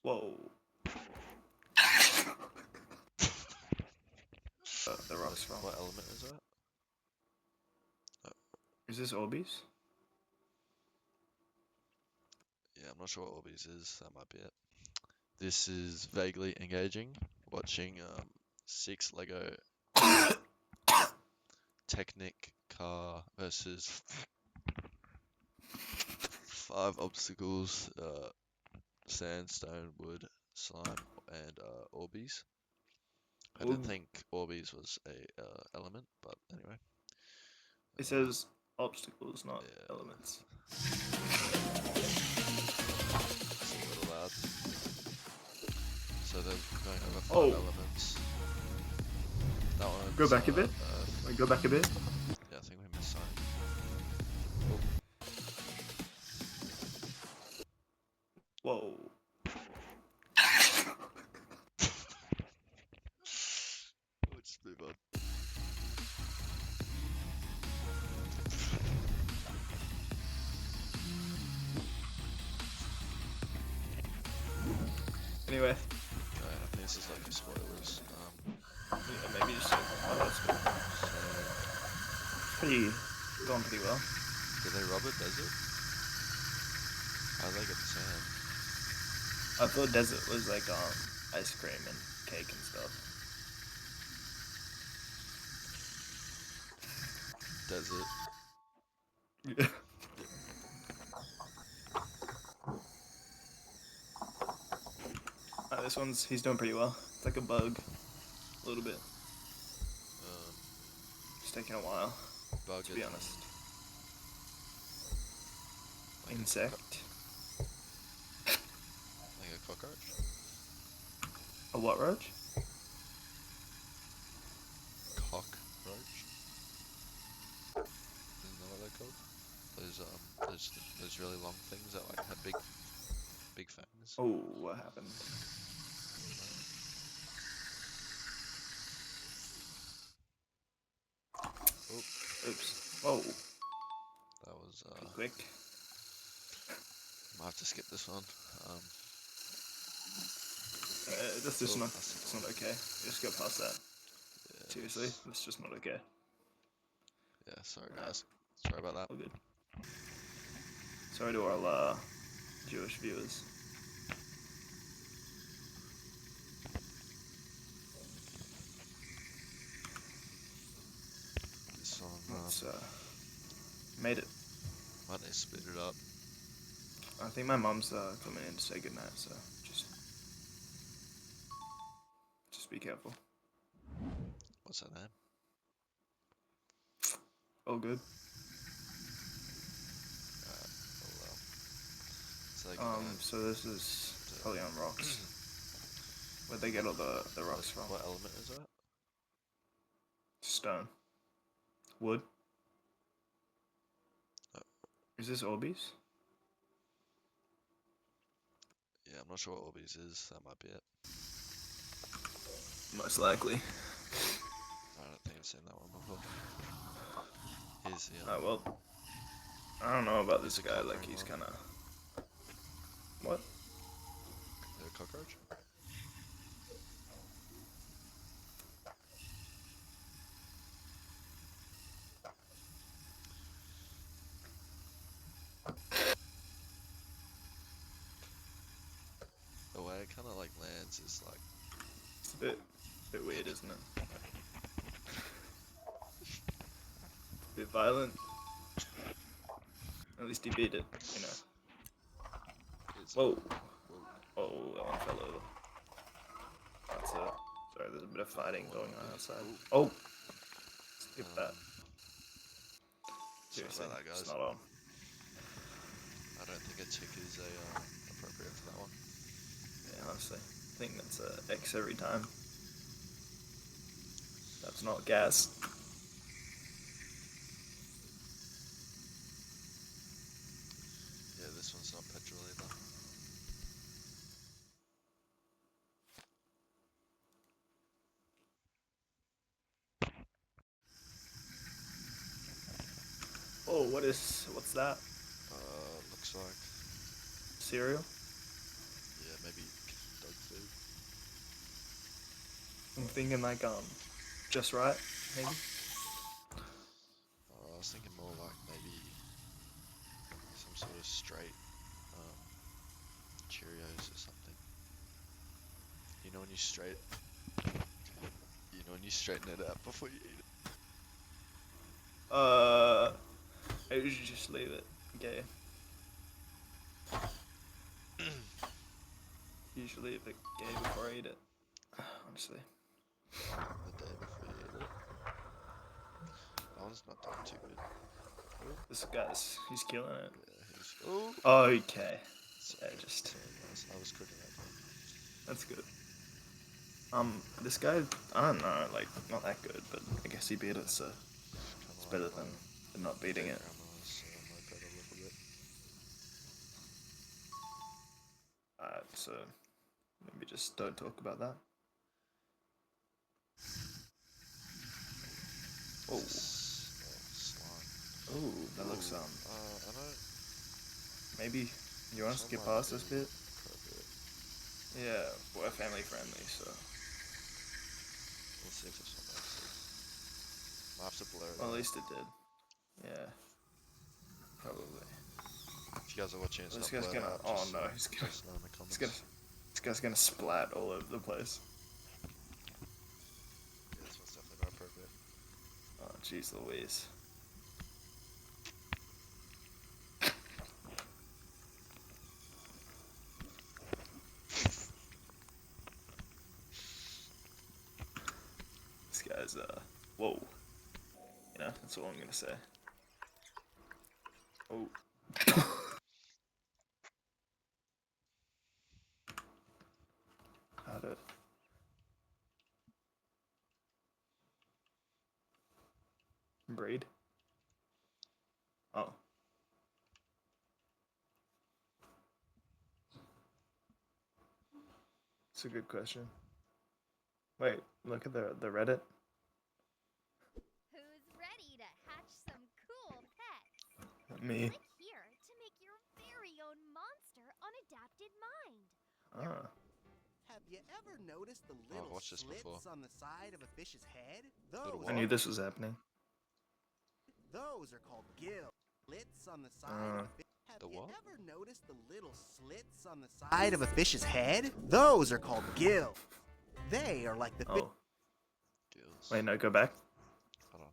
Whoa. The rocks from. What element is that? Is this Orbeez? Yeah, I'm not sure what Orbeez is. That might be it. This is vaguely engaging. Watching 6 Lego Technic car versus 5 obstacles, sandstone, wood, slime, and Orbeez. I didn't think Orbeez was a element, but anyway. It says obstacles, not Yeah, elements. it's a little loud. So they're going over 5 Oh. elements. That one. Go back a bit. Go back a bit. Yeah, I think we missed something. Whoa. We'll just move on. Anyway. I think this is like your spoilers. Yeah, maybe just. Oh, that's good. Pretty. Going pretty well. Did they rob a desert? How'd they get the sand? I thought desert was like ice cream and cake and stuff. Desert. Yeah. This one's he's doing pretty well. It's like a bug, a little bit. It's taking a while, Bug to be honest. Like Insect. Like a cockroach? A what roach? Cockroach? Isn't that what they're called? Those really long things that like have big fangs. Oh, what happened? Oops. Whoa. That was Quick. Might have to skip this one. That's just not. It's not okay. Just go past that. Yeah, Seriously, that's just not okay. Yeah, sorry guys. Sorry about that. All good. Sorry to all Jewish viewers. This one Let's made it. might they split it up? I think my mom's coming in to say goodnight, so just be careful. What's her name? All good. Oh well. So So this is probably on rocks. Where'd they get all the rocks from? What element is that? Stone. Wood. Oh. Is this Orbeez? Yeah, I'm not sure what Orbeez is. That might be it. Most likely. I don't think I've seen that one before. Here's the Oh well. I don't know about this guy. Like he's kind of. What? A cockroach? The way it kind of like lands is like. It's a bit weird, isn't it? Bit violent. At least he beat it, you know. Whoa. Oh, that one fell over. That's it. Sorry, there's a bit of fighting going on outside. Oh! Skip that. Seriously, sorry about that, guys. it's not on. I don't think a tick is appropriate for that one. Yeah, honestly. I think that's a X every time. That's not gas. Yeah, this one's not petrol either. Oh, what's that? Looks like. Cereal? Yeah, maybe speed. I'm thinking like just right, maybe. I was thinking more like maybe some sort of straight Cheerios or something. You know when you straighten it out before you eat it. I usually just leave it gay. Usually leave it gay before I eat it. Honestly. The day before you eat it. That one's not doing too good. This he's killing it. Yeah, he's. Oh. Okay. Sorry, Yeah, just sorry guys. I was cooking that time. that's good. This guy, I don't know, like not that good, but I guess he beat it, so Kind it's of better like than my not beating great it. grandma's moped a little bit. Alright, so maybe just don't talk about that. Oh, Slime. oh, that looks Ooh, I know. maybe you want to This one skip might past be this bit? appropriate. Yeah, we're family friendly, so We'll see if this one makes it. Might have to blur it well, at out. least it did. Yeah, probably. If you guys are watching, it's This not guy's blurred gonna. out. Oh Just no, he's gonna. let us know in the He's gonna. comments. This guy's gonna splat all over the place. Yeah, this one's definitely not appropriate. Oh jeez Louise. This guy's whoa. You know, that's all I'm gonna say. Oh. How to braid? Oh. It's a good question. Wait, look at the Reddit. Who's ready to hatch some cool pets? Me. Click here to make your very own monster on Adapted Mind. Ah. Have you ever noticed the Oh, I've little watched this before. slits on the side of a fish's head? Little I what? knew this was happening. Those are called gills. Slits on the side of a fish. Have The you what? ever noticed the little slits on the side of a fish's head? Those are called gills. They are like the fish. Oh. Gills. Wait, no, go back. Hold on.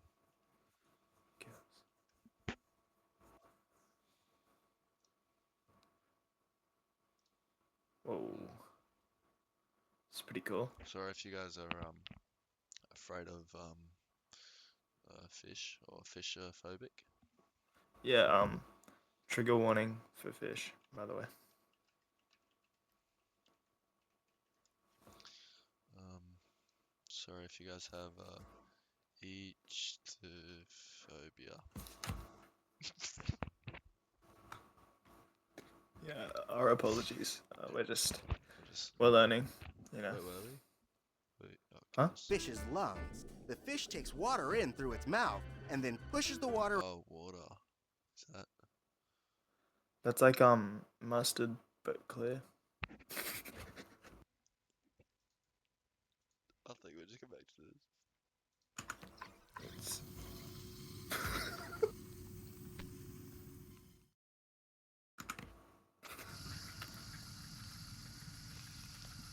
Whoa. It's pretty cool. Sorry if you guys are afraid of fish or fisher-phobic. Yeah, trigger warning for fish, by the way. Sorry if you guys have ichthyophobia. Yeah, our apologies. We're Just we're learning, you know. wait, were we? Wait, oh, Huh? gills. Fish's lungs. The fish takes water in through its mouth and then pushes the water. Oh, water. Is that? That's like mustard but clear. I think we'll just go back to this. It's-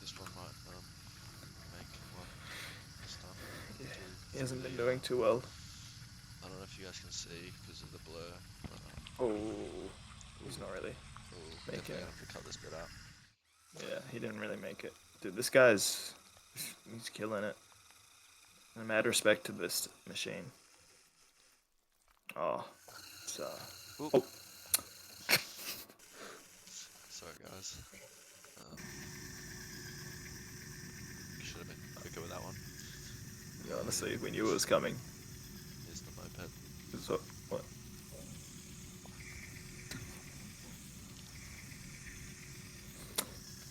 This one might make one this time. yeah, Through, he hasn't through been the, doing too well. I don't know if you guys can see because of the blur. But, Oh, he's not really. oh, Making definitely it. gonna have to cut this bit out. Yeah, he didn't really make it. Dude, this guy's he's killing it. And mad respect to this machine. Oh, it's Oop. oh. Sorry guys. Should have been quicker with that one. Yeah, honestly, we knew it was coming. Here's the moped. So, what?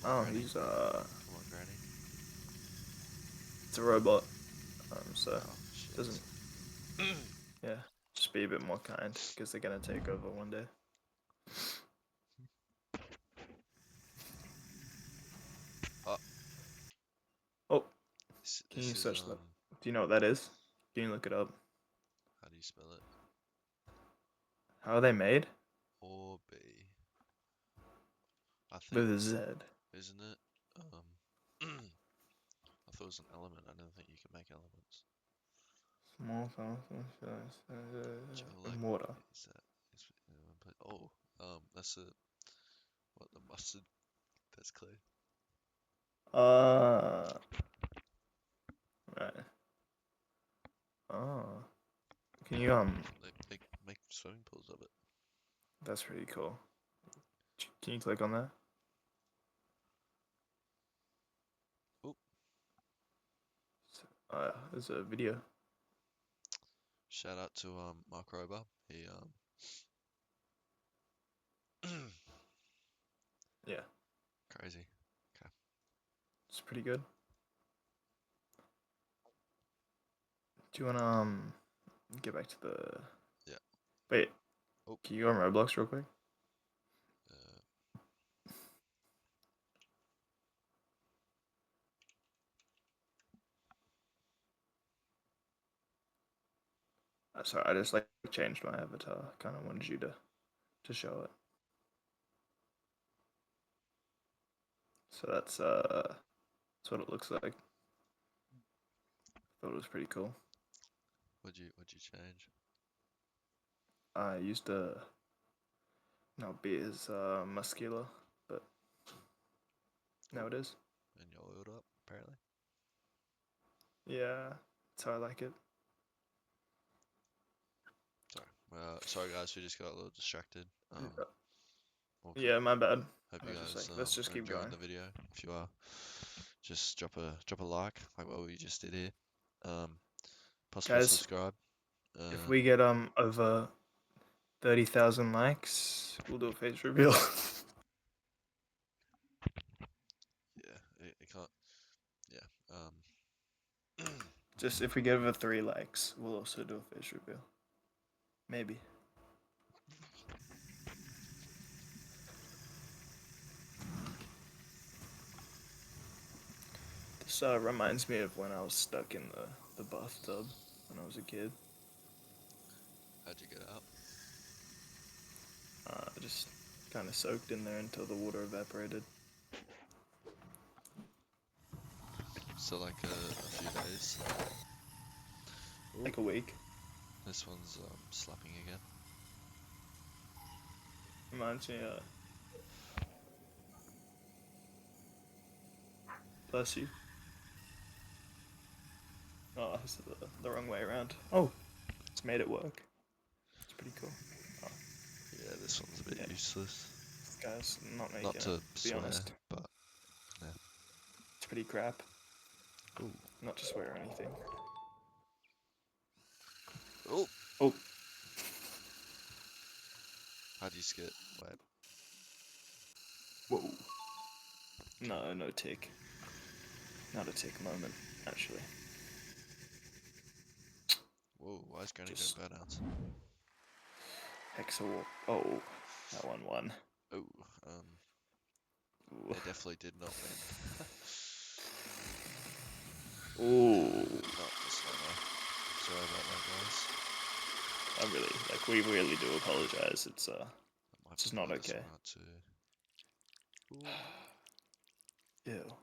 Oh, Granny. he's Come on, Granny. it's a robot. So Oh, shit. doesn't. Yeah, just be a bit more kind because they're gonna take over one day. Oh, Can This you is search that? Do you know what that is? Can you look it up? how do you spell it? How are they made? Orby. I think, With a Z. isn't it? I thought it was an element. I don't think you can make elements. Small Gel water. is that? Oh, that's a what the mustard. That's clear. Right. Oh. Can you They make swimming pools of it. That's pretty cool. Can you click on that? Oop. There's a video. Shout out to Mark Rober. He Yeah, crazy. Okay. it's pretty good. Do you wanna get back to the? Yeah. Wait. Oh. Can you go on Roblox real quick? Sorry, I just like changed my avatar. Kind of wanted you to show it. So that's what it looks like. Thought it was pretty cool. What'd you change? I used to not be as muscular, but now it is. And you oiled up apparently. Yeah, that's how I like it. Sorry guys, we just got a little distracted. Yeah, my bad. Hope I you was just guys like, let's just are keep enjoying going. the video. If you are, just drop a like what we just did here. Possibly Guys, subscribe. If we get over 30,000 likes, we'll do a face reveal. Yeah, it can't. Yeah. Just if we get over 3 likes, we'll also do a face reveal. Maybe. This reminds me of when I was stuck in the bathtub when I was a kid. How'd you get out? Just kind of soaked in there until the water evaporated. So like a few days. Like a week. This one's slapping again. Reminds me, bless you. Oh, this is the wrong way around. Oh, it's made it work. It's pretty cool. Oh, Yeah, this one's a bit useless. this guy's not making Not to it, to be swear, honest. but yeah. It's pretty crap. Ooh. Not to swear or anything. Oh. Oh. How do you skip? Wait. Whoa. No tick. Not a tick moment, actually. Whoa, why is Granny Just- doing bad downs? Hexawar. Oh, that one won. Oh, Ooh. they definitely did not win. Ooh. Not the slammer. Sorry about that, guys. I really, like, we really do apologize. It's I might just blow not this okay. one out too. Ooh. Ew.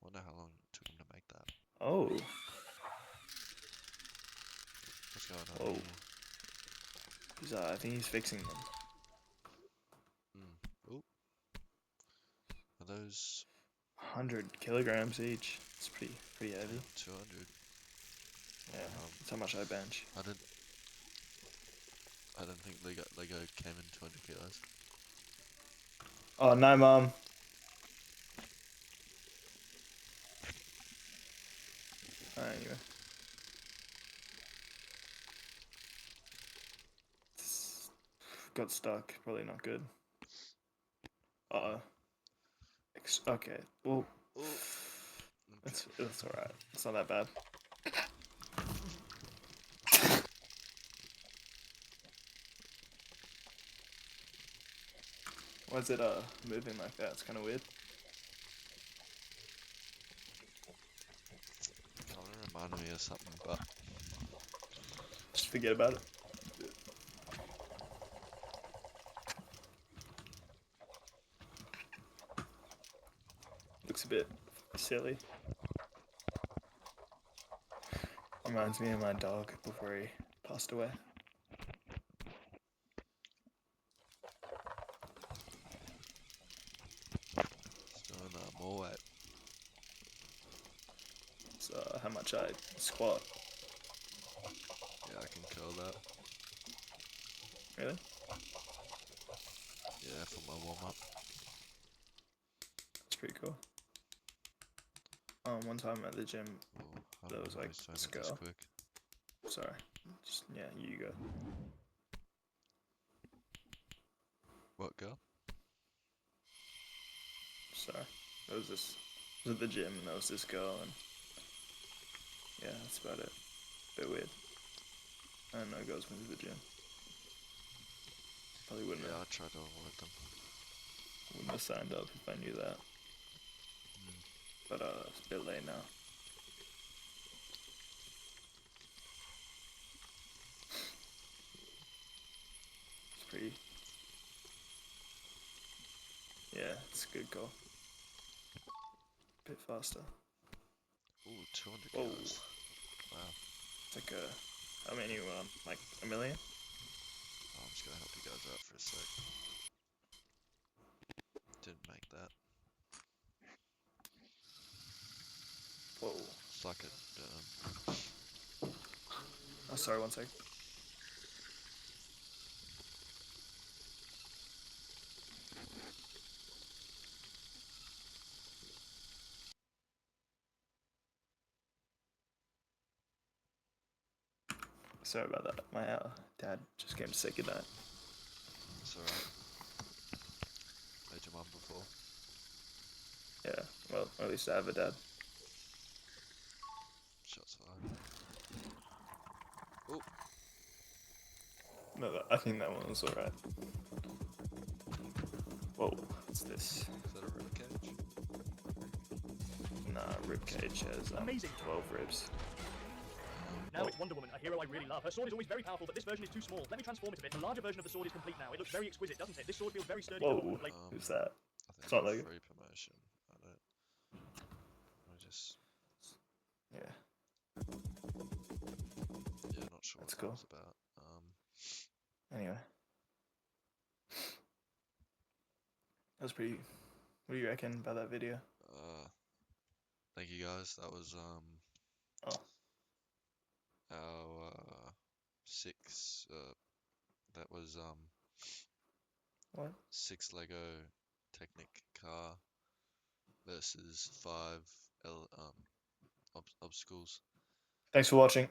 Wonder how long it took him to make that. Oh. What's going on Whoa. here? He's, I think he's fixing them. Oop. Are those 100 kilograms each. It's pretty heavy. 200? Yeah, that's how much I bench. I don't think Lego came in 200 kilos. Oh, no, Mom. Anyway. Got stuck. Probably not good. Uh-oh. Okay. Well, Ooh. it's alright. It's not that bad. Why is it moving like that? It's kind of weird. front of me or something, but Just forget about it. Looks a bit silly. Reminds me of my dog before he passed away. it's doing more weight. So how much I squat. Yeah, I can curl that. Really? Yeah, for my warm up. That's pretty cool. One time at the gym, Oh, That was like this scale. quick. sorry, just, yeah, you go. What girl? Sorry. There was this, I was at the gym and there was this girl and yeah, that's about it. Bit weird. I don't know girls went to the gym. Probably wouldn't Yeah, have, I try to avoid them. wouldn't have signed up if I knew that. But it's a bit late now. It's pretty. Yeah, it's a good goal. Bit faster. Ooh, 200 Whoa. kilos. Wow. It's like how many? Like a million? Oh, I'm just gonna help you guys out for a sec. Didn't make that. Whoa. It's like a Oh, sorry, one sec. Sorry about that. My dad just came to say goodnight. It's alright. Made your mum before. Yeah, well, at least I have a dad. Shots fired. Oh, No, I think that one was alright. Whoa, what's this? is that a ribcage? Nah, ribcage has Amazing. 12 ribs. Now it's Wonder Woman, a hero I really love. Her sword is always very powerful, but this version is too small. Let me transform it a bit. The larger version of the sword is complete now. It looks very exquisite, doesn't it? This sword feels very sturdy. Whoa, Like, who's that? I think It's not a like- free promotion. I don't. I just. Yeah, Yeah, not sure That's what cool. that was about. anyway. That was pretty. What do you reckon about that video? Thank you guys. That was Oh, our six. That was what? 6 Lego Technic car versus 5 obstacles. Thanks for watching.